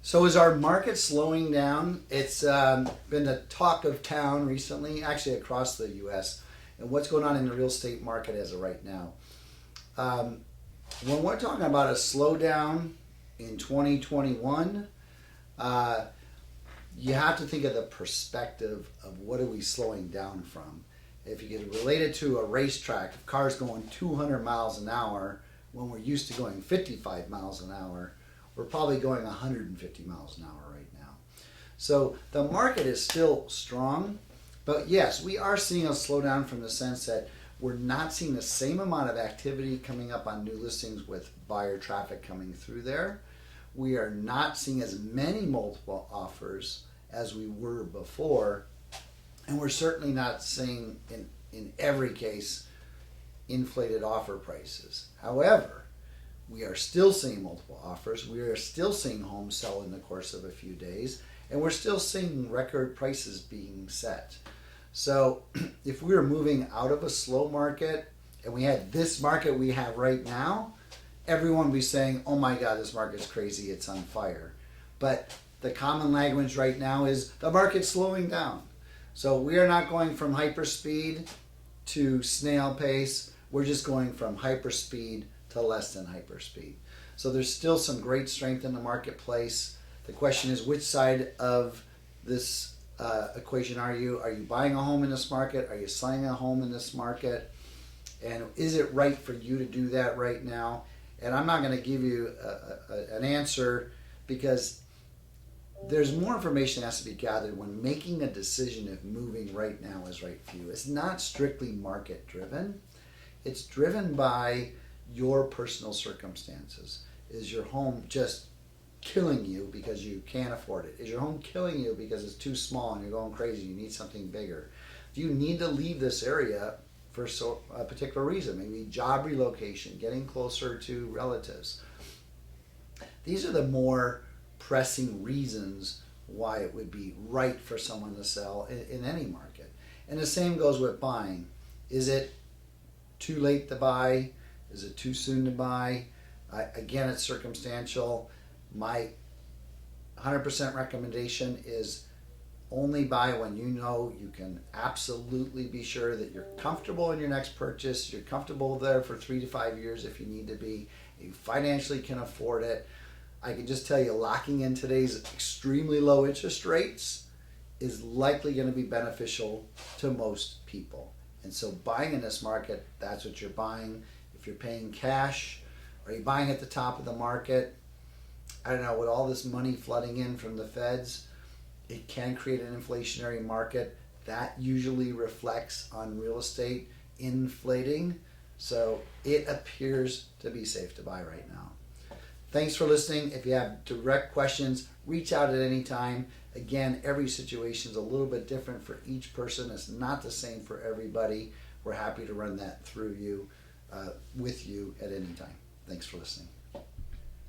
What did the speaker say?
So is our market slowing down? It's been the talk of town recently, actually across the U.S. And what's going on in the real estate market as of right now. Um, when we're talking about a slowdown in 2021, uh, you have to think of the perspective of what are we slowing down from. If you get related to a racetrack, if cars going 200 miles an hour when we're used to going 55 miles an hour, we're probably going 150 miles an hour right now. So the market is still strong, but yes, we are seeing a slowdown from the sense that we're not seeing the same amount of activity coming up on new listings with buyer traffic coming through there. We are not seeing as many multiple offers as we were before, and we're certainly not seeing in every case inflated offer prices. However, we are still seeing multiple offers. We are still seeing homes sell in the course of a few days, and we're still seeing record prices being set. So if we were moving out of a slow market and we had this market we have right now, everyone would be saying, oh my God, this market's crazy, it's on fire. But the common language right now is the market's slowing down. So we are not going from hyperspeed to snail pace. We're just going from hyperspeed to less than hyperspeed. So there's still some great strength in the marketplace. The question is, which side of this equation are you? Are you buying a home in this market? Are you selling a home in this market? And is it right for you to do that right now? And I'm not going to give you an answer because there's more information that has to be gathered when making a decision if moving right now is right for you. It's not strictly market driven. It's driven by your personal circumstances. Is your home just killing you because you can't afford it? Is your home killing you because it's too small and you're going crazy, you need something bigger? Do you need to leave this area for a particular reason? Maybe job relocation, getting closer to relatives. These are the more pressing reasons why it would be right for someone to sell in any market. And the same goes with buying. Is it too late to buy? Is it too soon to buy? Again, it's circumstantial. My 100% recommendation is only buy when you know you can absolutely be sure that you're comfortable in your next purchase, you're comfortable there for 3 to 5 years if you need to be, you financially can afford it. I can just tell you, locking in today's extremely low interest rates is likely going to be beneficial to most people. And so buying in this market, that's what you're buying. If you're paying cash, are you buying at the top of the market? I don't know, with all this money flooding in from the feds, it can create an inflationary market. That usually reflects on real estate inflating. So it appears to be safe to buy right now. Thanks for listening. If you have direct questions, reach out at any time. Again, every situation is a little bit different for each person. It's not the same for everybody. We're happy to run that through you, with you at any time. Thanks for listening.